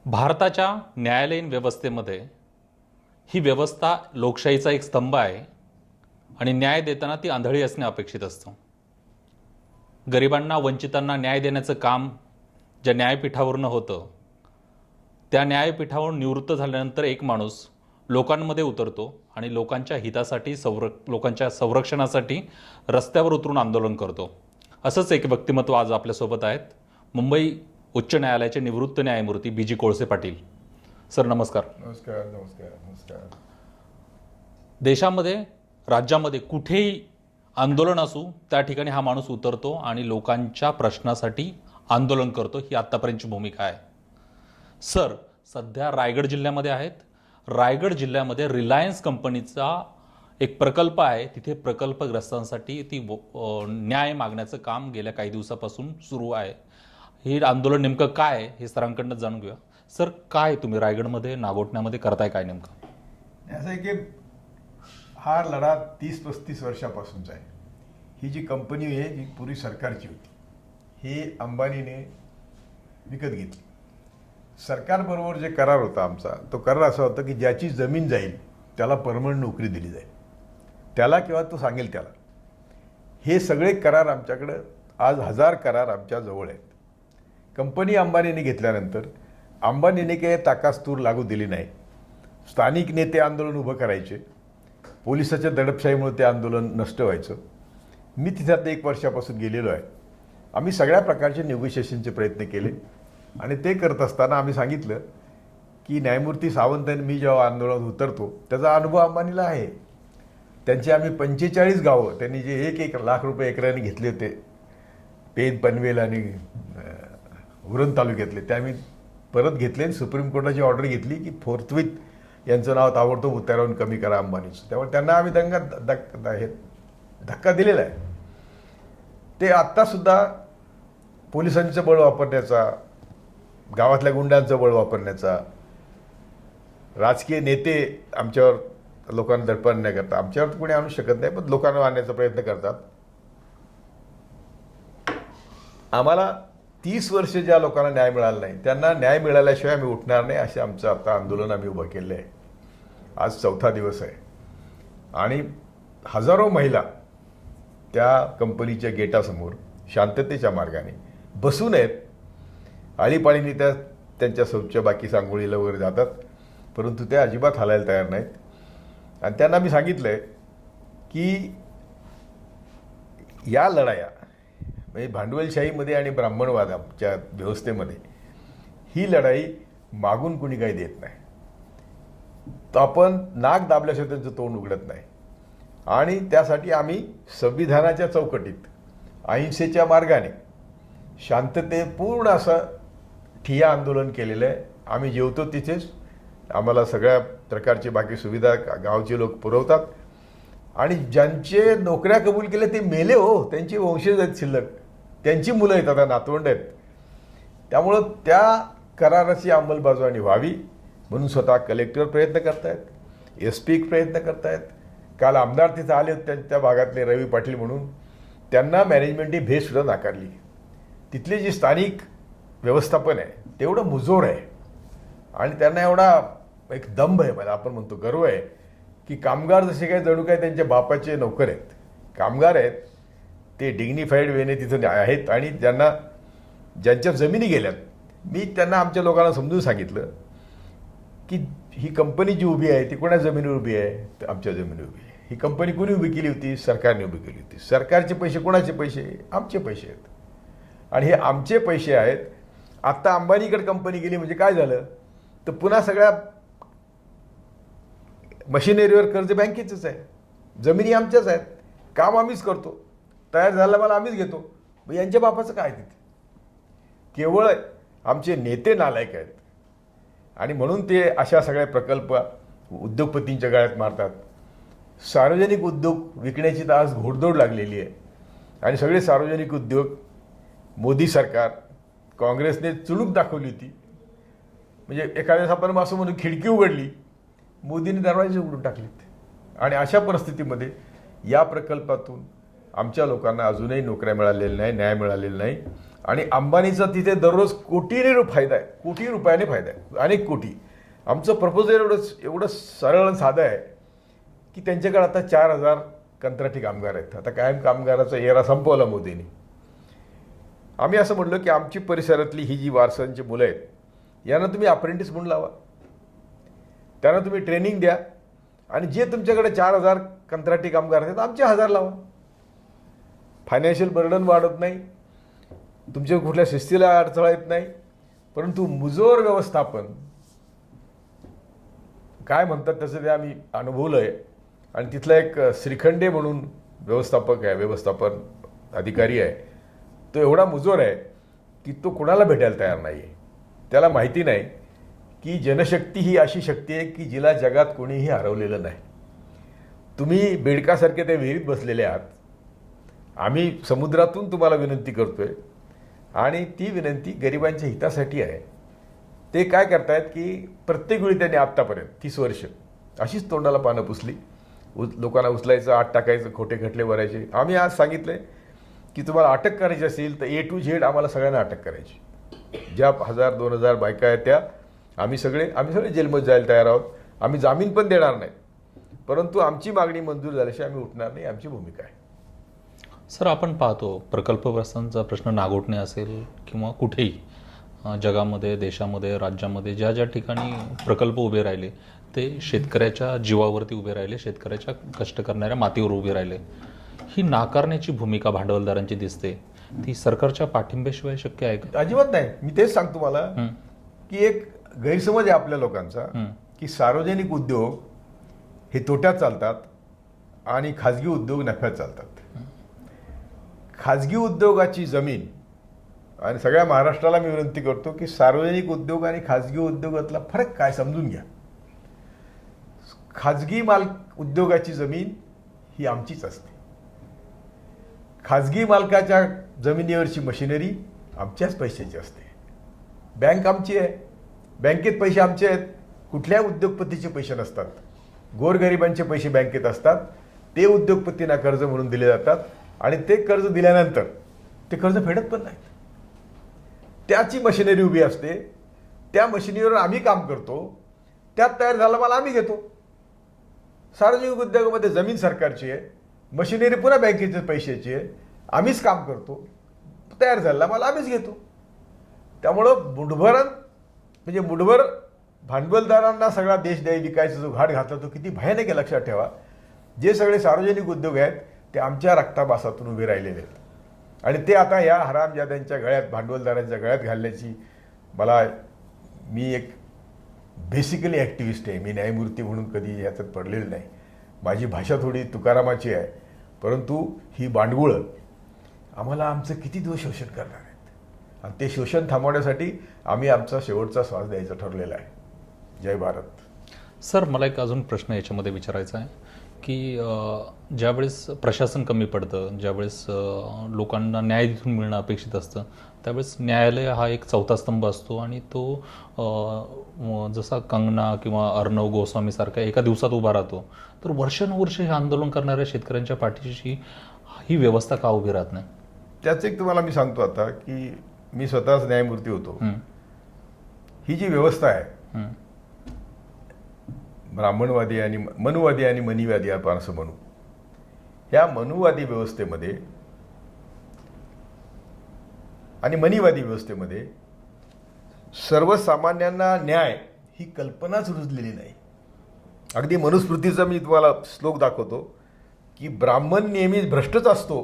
भारताच्या न्यायालयीन व्यवस्थेमध्ये ही व्यवस्था लोकशाहीचा एक स्तंभ आहे आणि न्याय देताना ती आंधळी असणे अपेक्षित असतं. गरिबांना, वंचितांना न्याय देण्याचं काम ज्या न्यायपीठावरून होतं, त्या न्यायपीठावरून निवृत्त झाल्यानंतर एक माणूस लोकांमध्ये उतरतो आणि लोकांच्या हितासाठी, लोकांच्या संरक्षणासाठी रस्त्यावर उतरून आंदोलन करतो. असंच एक व्यक्तिमत्व आज आपल्यासोबत आहेत. मुंबई उच्च न्यायालयाचे निवृत्त न्यायमूर्ती बी जी कोळसे पाटील. सर नमस्कार. नमस्कार. नमस्कार. नमस्कार. देशामध्ये, राज्यामध्ये कुठेही आंदोलन असू त्या ठिकाणी हा माणूस उतरतो आणि लोकांच्या प्रश्नासाठी आंदोलन करतो. ही आत्तापर्यंतची भूमिका आहे. सर, सध्या रायगड जिल्ह्यामध्ये आहेत. रायगड जिल्ह्यामध्ये रिलायन्स कंपनीचा एक प्रकल्प आहे. तिथे प्रकल्पग्रस्तांसाठी न्याय मागण्याचं काम गेल्या काही दिवसापासून सुरू आहे. हे आंदोलन नेमकं काय आहे हे सरांकडनं जाणून घेऊया. सर, काय तुम्ही रायगडमध्ये, नागोठण्यामध्ये करताय काय नेमकं? असं आहे की हा लढा 30-35 वर्षापासूनचा आहे. ही जी कंपनी आहे ही पूर्वी सरकारची होती. ही अंबानीने विकत घेतली. सरकारबरोबर जे करार होता आमचा, तो करार असा होता की ज्याची जमीन जाईल त्याला परमनंट नोकरी दिली जाईल, त्याला किंवा तो सांगेल त्याला. हे सगळे करार आमच्याकडं आज 1000 करार आमच्या जवळ आहेत. कंपनी अंबानीने घेतल्यानंतर अंबानीने काही ताकास्तूर लागू दिली नाही. स्थानिक नेते आंदोलन उभं करायचे, पोलिसाच्या दडपशाहीमुळे ते आंदोलन नष्ट व्हायचं. मी तिथे आता 1 वर्षापासून गेलेलो आहे. आम्ही सगळ्या प्रकारचे नेगोशिएशनचे प्रयत्न केले आणि ते करत असताना आम्ही सांगितलं की न्यायमूर्ती सावंत आणि मी जेव्हा आंदोलनात उतरतो त्याचा अनुभव अंबानीला आहे. त्यांचे आम्ही 45 गावं, त्यांनी जे 1 लाख रुपये एकराने घेतले होते पेन, पनवेल आणि उरण तालुक्यातले, ते आम्ही परत घेतले आणि सुप्रीम कोर्टाची ऑर्डर घेतली की फोर्थविथ यांचं नाव ताबडतोब उतारावून कमी करा अंबानीचं. त्यामुळे त्यांना आम्ही धक्का दिलेला आहे. ते आत्तासुद्धा पोलिसांचं बळ वापरण्याचा, गावातल्या गुंडांचं बळ वापरण्याचा, राजकीय नेते आमच्यावर लोकांना दडपण नाही करतात. आमच्यावर कोणी आणू शकत नाही, पण लोकांना आणण्याचा प्रयत्न करतात. आम्हाला 30 वर्ष ज्या लोकांना न्याय मिळाला नाही त्यांना न्याय मिळाल्याशिवाय आम्ही उठणार नाही, असे आमचं आता आंदोलन आम्ही उभं केलं आहे. आज 4था दिवस आहे आणि हजारो महिला त्या कंपनीच्या गेटासमोर शांततेच्या मार्गाने बसून आहेत. आळीपाळीने त्यांच्या शौचच्या बाकी सांगोळीला वगैरे जातात, परंतु त्या अजिबात हालायला तयार नाहीत. आणि त्यांना मी सांगितलं आहे की या लढाया म्हणजे भांडवलशाहीमध्ये आणि ब्राह्मणवादाच्या व्यवस्थेमध्ये ही लढाई मागून कुणी काही देत नाही. तर आपण नाक दाबल्याशिवाय त्यांचं तोंड उघडत नाही. आणि त्यासाठी आम्ही संविधानाच्या चौकटीत अहिंसेच्या मार्गाने शांततेपूर्ण असं ठिय्या आंदोलन केलेलं आहे. आम्ही जेवतो तिथेच, आम्हाला सगळ्या प्रकारची बाकी सुविधा गावचे लोक पुरवतात. आणि ज्यांचे नोकऱ्या कबूल केल्या ते मेले हो, त्यांची वंशज आहेत शिल्लक, त्यांची मुलं आहेत, आता नातवंड आहेत. त्यामुळं त्या कराराची अंमलबजावणी व्हावी म्हणून स्वतः कलेक्टर प्रयत्न करतायत, SP प्रयत्न करतायत. काल आमदार तिथं आले होते त्या भागातले रवी पाटील म्हणून, त्यांना मॅनेजमेंटने भेटसुद्धा नाकारली. तिथले जे स्थानिक व्यवस्थापन आहे तेवढं मुजोर आहे आणि त्यांना एवढा एक दंभ आहे, मला आपण म्हणतो गर्व आहे की कामगार जसे काय जणू काय त्यांच्या बापाचे नोकर आहेत. कामगार आहेत ते डिग्निफाईड वेने तिथं आहेत आणि ज्यांच्या जमिनी गेल्यात, मी त्यांना आमच्या लोकांना समजून सांगितलं की ही कंपनी जी उभी आहे ती कोणाच्या जमिनीवर उभी आहे? तर आमच्या जमिनीवर उभी आहे. ही कंपनी कोणी उभी केली होती? सरकारने उभी केली होती. सरकारचे पैसे कोणाचे पैसे? आमचे पैसे आहेत. आणि हे आमचे पैसे आहेत. आत्ता अंबानीकडे कंपनी गेली म्हणजे काय झालं, तर पुन्हा सगळ्या मशिनरीवर कर्ज बँकेचंच आहे, जमिनी आमच्याच आहेत, काम आम्हीच करतो, तयार झाला मला आम्हीच घेतो. मग यांच्या बापाचं काय तिथे? केवळ आमचे नेते नालायक आहेत आणि म्हणून ते अशा सगळ्या प्रकल्प उद्योगपतींच्या गळ्यात मारतात. सार्वजनिक उद्योग विकण्याची तर आज घोडदौड लागलेली आहे आणि सगळे सार्वजनिक उद्योग मोदी सरकार, काँग्रेसने चुणूक दाखवली होती. म्हणजे एखाद्या आपण असं म्हणून खिडकी उघडली, मोदीने दरवाजे उघडून टाकलेत. आणि अशा परिस्थितीमध्ये या प्रकल्पातून आमच्या लोकांना अजूनही नोकऱ्या मिळालेल्या नाही, न्याय मिळालेला नाही. आणि अंबानीचा तिथे दररोज कोटीने फायदा आहे, कोटी रुपयाने फायदा आहे, अनेक कोटी. आमचं प्रपोजल एवढं सरळ आणि साधं आहे की त्यांच्याकडे आता 4,000 कंत्राटी कामगार आहेत. आता कायम कामगाराचा एरा संपवला मोदींनी. आम्ही असं म्हणलं की आमची परिसरातली ही जी वारसांची मुलं आहेत यांना तुम्ही अप्रेंटिस म्हणून लावा, त्यांना तुम्ही ट्रेनिंग द्या, आणि जे तुमच्याकडे 4,000 कंत्राटी कामगार आहेत आमचे 1,000 लावा. फायनान्शियल बर्डन वाढत नाही, तुमच्या कुठल्या शिस्तीला अडथळा येत नाही. परंतु मुजोर व्यवस्थापन काय म्हणतात त्याचं ते आम्ही अनुभवलं आहे. आणि तिथला एक श्रीखंडे म्हणून व्यवस्थापन अधिकारी आहे, तो एवढा मुजोर आहे की तो कुणाला भेटायला तयार नाही आहे. त्याला माहिती नाही की जनशक्ती ही अशी शक्ती आहे की जिला जगात कोणीही हरवलेलं नाही. तुम्ही बेडकासारखे त्या विहिरीत बसलेले आहात, आम्ही समुद्रातून तुम्हाला विनंती करतोय, आणि ती विनंती गरिबांच्या हितासाठी आहे. ते काय करतायत की प्रत्येक वेळी त्यांनी आत्तापर्यंत 30 वर्ष अशीच तोंडाला पानं पुसली, लोकांना उचलायचं, आत टाकायचं, खोटे खटले भरायचे. आम्ही आज सांगितलंय की तुम्हाला अटक करायची असेल तर A to Z आम्हाला सगळ्यांना अटक करायची. ज्या 1,000-2,000 बायका आहेत त्या आम्ही सगळे जेलमध्ये जायला तयार आहोत. आम्ही जामीन पण देणार नाही, परंतु आमची मागणी मंजूर झाल्याशिवाय आम्ही उठणार नाही, आमची भूमिका आहे. सर, आपण पाहतो प्रकल्पग्रस्तांचा प्रश्न नागोठणे असेल किंवा कुठेही जगामध्ये, देशामध्ये, राज्यामध्ये ज्या ज्या ठिकाणी प्रकल्प उभे राहिले ते शेतकऱ्याच्या जीवावरती उभे राहिले, शेतकऱ्याच्या कष्ट करणाऱ्या मातीवर उभे राहिले. ही नाकारण्याची भूमिका भांडवलदारांची दिसते, ती सरकारच्या पाठिंब्याशिवाय शक्य आहे का? अजिबात नाही. मी तेच सांगतो मला की एक गैरसमज आहे आपल्या लोकांचा की सार्वजनिक उद्योग हे तोट्यात चालतात आणि खाजगी उद्योग नफ्यात चालतात. खाजगी उद्योगाची जमीन, आणि सगळ्या महाराष्ट्राला मी विनंती करतो की सार्वजनिक उद्योग आणि खाजगी उद्योगातला फरक काय समजून घ्या. खाजगी उद्योगाची जमीन ही आमचीच असते. खाजगी मालकाच्या जमिनीवरची मशिनरी आमच्याच पैशाची असते. बँक आमची आहे, बँकेत पैसे आमचे आहेत. कुठल्या उद्योगपतीचे पैसे नसतात, गोरगरिबांचे पैसे बँकेत असतात. ते उद्योगपतींना कर्ज म्हणून दिले जातात, आणि ते कर्ज दिल्यानंतर ते कर्ज फेडत पण नाहीत. त्याची मशिनरी उभी असते, त्या मशिनरीवर आम्ही काम करतो, त्यात तयार झाला माल आम्ही घेतो. सार्वजनिक उद्योगामध्ये जमीन सरकारची आहे, मशिनरी पुन्हा बँकेच्या पैशाची आहे, आम्हीच काम करतो, तयार झालेला माल आम्हीच घेतो. त्यामुळं मुठभर भांडवलदारांना सगळा देश विकायचा जो घाट घातला तो किती भयानक आहे लक्षात ठेवा. जे सगळे सार्वजनिक उद्योग आहेत ते आमच्या रक्ताबासातून उभे राहिलेले आहेत, आणि ते आता या हरामजाद्यांच्या गळ्यात, भांडवलदारांच्या गळ्यात घालण्याची मी एक बेसिकली ॲक्टिव्हिस्ट आहे. मी न्यायमूर्ती म्हणून कधी याच्यात पडलेलं नाही. माझी भाषा थोडी तुकारामाची आहे, परंतु ही बांडगुळं आम्हाला आमचं किती दिवस शोषण करणार आहेत, आणि ते शोषण थांबवण्यासाठी आम्ही आमचा शेवटचा श्वास द्यायचा ठरलेला आहे. जय भारत. सर, मला एक अजून प्रश्न याच्यामध्ये विचारायचा आहे की ज्यावेळेस प्रशासन कमी पडतं, ज्यावेळेस लोकांना न्याय तिथून मिळणं अपेक्षित असतं, त्यावेळेस न्यायालय हा एक चौथा स्तंभ असतो, आणि तो जसा कंगना किंवा अर्णव गोस्वामीसारखा एका दिवसात उभा राहतो. तर वर्षानुवर्ष हे आंदोलन करणाऱ्या शेतकऱ्यांच्या पाठीशी ही व्यवस्था का उभी राहत नाही? त्याचं एक तुम्हाला मी सांगतो आता की मी स्वतःच न्यायमूर्ती होतो. ही जी व्यवस्था आहे, ब्राह्मणवादी आणि मनुवादी आणि मनीवादी आपण असं म्हणू, ह्या मनुवादी व्यवस्थेमध्ये आणि मनीवादी व्यवस्थेमध्ये सर्वसामान्यांना न्याय ही कल्पनाच रुजलेली नाही. अगदी मनुस्मृतीचा मी तुम्हाला श्लोक दाखवतो की ब्राह्मण नेहमी भ्रष्टच असतो,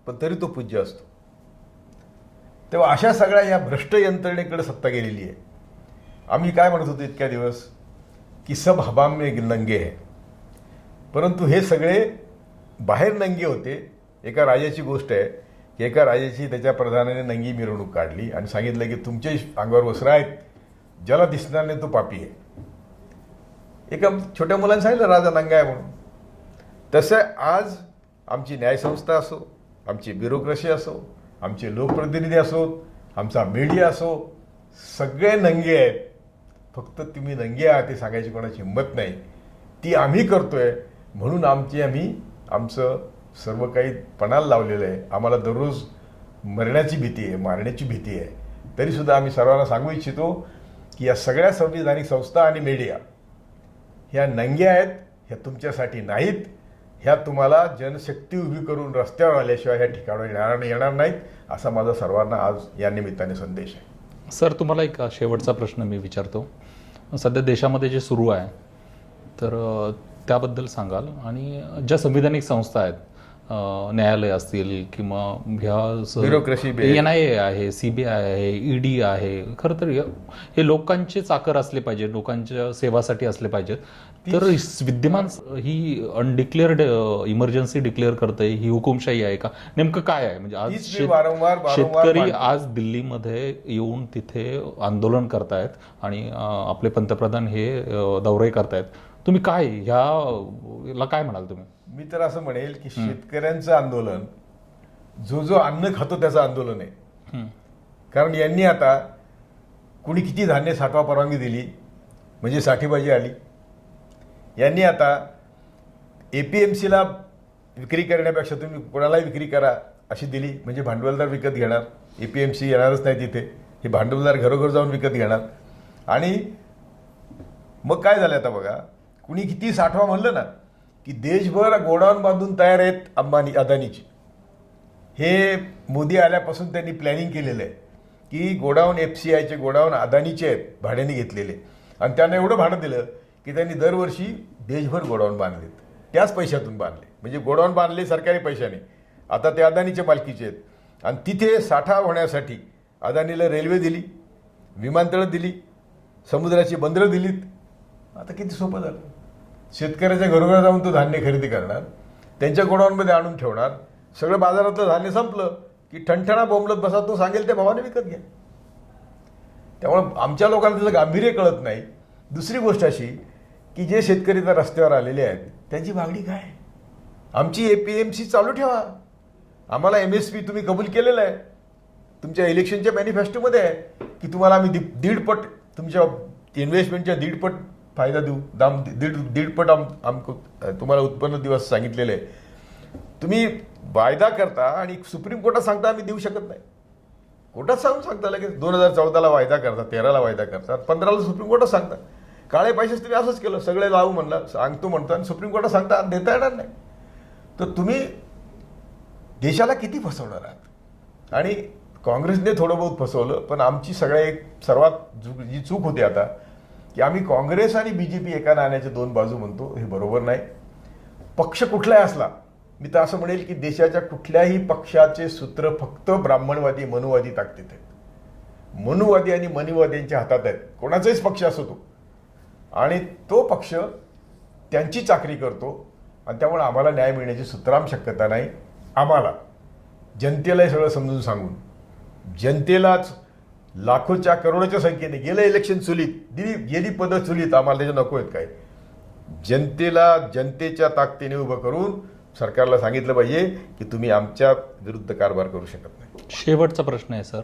पण तरी तो पूज्य असतो. तेव्हा अशा सगळ्या या भ्रष्ट यंत्रणेकडे सत्ता गेलेली आहे. आम्ही काय म्हणत होतो इतक्या दिवस की सब हवा में नंगे है, परंतु हे सगळे बाहेर नंगे होते. एका राजाची गोष्ट आहे की एका राजाची त्याच्या प्रधानाने नंगी मिरवणूक काढली आणि सांगितलं की तुमच्या अंगावर वस्त्र आहेत, ज्याला दिसणार नाही तो पापी आहे. एका छोट्या मुलाने सांगितलं राजा नंगा आहे म्हणून. तसं आज आमची न्यायसंस्था असो, आमची ब्युरोक्रेसी असो, आमचे लोकप्रतिनिधी असोत, आमचा मीडिया असो, सगळे नंगे आहेत. फक्त तुम्ही नंगे आहात ते सांगायची कोणाची हिंमत नाही. ती आम्ही करतोय, म्हणून आमचं सर्व काही पणाला लावलेलं आहे. आम्हाला दररोज मरण्याची भीती आहे, मारण्याची भीती आहे, तरीसुद्धा आम्ही सर्वांना सांगू इच्छितो की या सगळ्या संविधानिक संस्था आणि मीडिया ह्या नंग्या आहेत, ह्या तुमच्यासाठी नाहीत. ह्या तुम्हाला जनशक्ती उभी करून रस्त्यावर आल्याशिवाय ह्या ठिकाणावर येणार नाहीत, असा माझा सर्वांना आज या निमित्ताने संदेश आहे. सर, तुम्हाला एक शेवटचा प्रश्न मी विचारतो. सध्या देशामध्ये जे सुरू आहे तर त्याबद्दल सांगाल, आणि ज्या संविधानिक संस्था आहेत, न्यायालय असतील किंवा ब्युरोक्रेसी NIA आहे, CBI आहे, ED आहे, खरं तर हे लोकांचे चाकर असले पाहिजे, लोकांच्या सेवासाठी असले पाहिजेत. तर विद्यमान ही अनडिक्लेअर्ड इमर्जन्सी डिक्लेअर करते, ही हुकुमशाही आहे का? नेमकं काय आहे? म्हणजे आज शेतकरी आज दिल्लीमध्ये येऊन तिथे आंदोलन करतायत आणि आपले पंतप्रधान हे दौरे करतायत. तुम्ही काय ह्याला काय म्हणाल तुम्ही? मी तर असं म्हणेल की शेतकऱ्यांचं आंदोलन जो अन्न खातो त्याचं आंदोलन आहे. कारण यांनी आता कुणी किती धान्य साठवा परवानगी दिली म्हणजे साठीबाजी आली. यांनी आता APMCला विक्री करण्यापेक्षा तुम्ही कोणालाही विक्री करा अशी दिली म्हणजे भांडवलदार विकत घेणार. APMC येणारच नाही तिथे, हे भांडवलदार घरोघर जाऊन विकत घेणार. आणि मग काय झालं आता बघा, कुणी किती साठवा म्हणलं ना की देशभर गोडाऊन बांधून तयार आहेत अदानीची. हे मोदी आल्यापासून त्यांनी प्लॅनिंग केलेलं आहे की गोडाऊन FCIचे गोडाऊन अदानीचे आहेत, भाड्याने घेतलेले, आणि त्यांना एवढं भाडं दिलं की त्यांनी दरवर्षी देशभर गोडाऊन बांधलेत. त्याच पैशातून बांधले, म्हणजे गोडाऊन बांधले सरकारी पैशाने, आता ते अदानीच्या मालकीचे आहेत. आणि तिथे साठा होण्यासाठी अदानीला रेल्वे दिली, विमानतळं दिली, समुद्राची बंदरं दिलीत. आता किती सोपं झालं. शेतकऱ्याच्या घरोघर जाऊन तो धान्य खरेदी करणार, त्यांच्या गोडाऊनमध्ये आणून ठेवणार, सगळं बाजारातलं धान्य संपलं की ठणठणा बोंबलत बसा, तो सांगेल त्या भावाने विकत घ्या. त्यामुळं आमच्या लोकांना त्याचं गांभीर्य कळत नाही. दुसरी गोष्ट अशी की जे शेतकरी तर रस्त्यावर आलेले आहेत त्यांची मागणी काय? आमची APMC चालू ठेवा. आम्हाला MSP तुम्ही कबूल केलेलं आहे, तुमच्या इलेक्शनच्या मॅनिफेस्टोमध्ये आहे की तुम्हाला आम्ही दीडपट तुमच्या इन्व्हेस्टमेंटच्या दीडपट फायदा देऊ, दीडपट तुम्हाला उत्पन्न दिवस सांगितलेले आहे. तुम्ही वायदा करता आणि सुप्रीम कोर्टात सांगता आम्ही देऊ शकत नाही. कोर्टात सांगता लगेच 2014ला वायदा करता, 13ला वायदा करतात, 15ला सुप्रीम कोर्टात सांगता काळे पैसेच तुम्ही असंच केलं, सगळे लावू म्हणलं, सांगतो म्हणता, आणि सुप्रीम कोर्टात सांगता देता येणार नाही. तर तुम्ही देशाला किती फसवणार आहात? आणि काँग्रेसने थोडं बहुत फसवलं, पण आमची सर्वात जी चूक होती आता की आम्ही काँग्रेस आणि BJP एका नाण्याच्या दोन बाजू म्हणतो, हे बरोबर नाही. पक्ष कुठलाही असला, मी तर असं म्हणेल की देशाच्या कुठल्याही पक्षाचे सूत्र फक्त ब्राह्मणवादी मनुवादी ताकदीत आहेत. मनुवादी आणि मनुवाद्यांच्या हातात आहेत, कोणाचाच पक्ष असो तो, आणि तो पक्ष त्यांची चाकरी करतो. आणि त्यामुळे आम्हाला न्याय मिळण्याची सुतराम शक्यता नाही. आम्हाला जनतेला हे सगळं समजून सांगून, जनतेलाच लाखोच्या करोडोच्या संख्येने गेलं इलेक्शन चुलीत गेली पदं चुलीत, आम्हाला त्याच्या नको आहेत काय. जनतेला जनतेच्या ताकदीने उभं करून सरकारला सांगितलं पाहिजे की तुम्ही आमच्या विरुद्ध कारभार करू शकत नाही. शेवटचा प्रश्न आहे सर,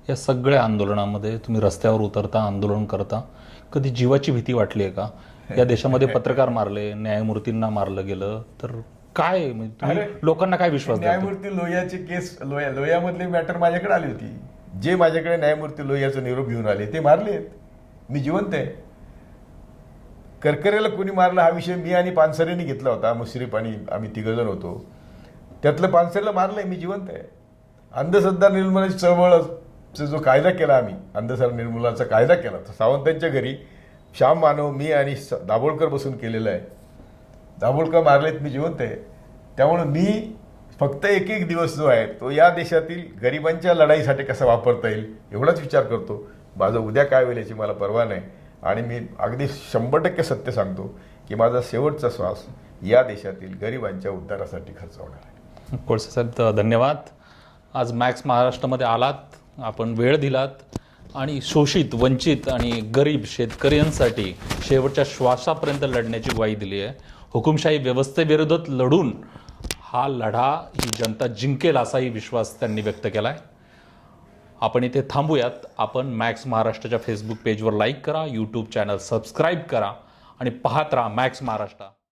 या सगळ्या आंदोलनामध्ये तुम्ही रस्त्यावर उतरता, आंदोलन करता, कधी जीवाची भीती वाटली आहे का? या देशामध्ये पत्रकार मारले, न्यायमूर्तींना मारलं गेलं, तर काय म्हणजे लोकांना काय विश्वास द्याल? न्यायमूर्ती लोहियाची केस, लोहियामधली मॅटर माझ्याकडे आली होती. जे माझ्याकडे न्यायमूर्ती लोहियाचा निरोप घेऊन आले ते मारलेत, मी जिवंत आहे. करकरेला कोणी मारलं हा विषय मी आणि पानसरेंनी घेतला होता, मुश्रीफ आणि आम्ही तिघजण होतो. त्यातलं पानसरेला मारलंय, मी जिवंत आहे. अंधश्रद्धा निर्मूलनाची चळवळचा जो कायदा केला आम्ही, अंधश्रद्धा निर्मूलनाचा कायदा केला, तर सावंतांच्या घरी श्याम मानव, मी आणि दाभोळकर बसून केलेला आहे. दाभोळकर मारलेत, मी जिवंत आहे. त्यामुळे मी फक्त एक एक दिवस जो आहे तो या देशातील गरिबांच्या लढाईसाठी कसा वापरता येईल एवढाच विचार करतो. माझं उद्या काय होईल याची मला पर्वा नाही. आणि मी अगदी 100% सत्य सांगतो की माझा शेवटचा श्वास या देशातील गरिबांच्या उद्धारासाठी खर्च होणार आहे. कोळसे साहेब, धन्यवाद. आज मॅक्स महाराष्ट्रामध्ये आलात, आपण वेळ दिलात आणि शोषित, वंचित आणि गरीब शेतकऱ्यांसाठी शेवटच्या श्वासापर्यंत लढण्याची ग्वाही दिली आहे. हुकुमशाही व्यवस्थेविरोधात लढून हा लढा ही जनता जिंकेल असाही विश्वास त्यांनी व्यक्त केला आहे. आपण इथे थांबूयात. आपण मॅक्स महाराष्ट्राच्या फेसबुक पेजवर लाईक करा, यूट्यूब चॅनल सबस्क्राईब करा आणि पाहत राहा मॅक्स महाराष्ट्र.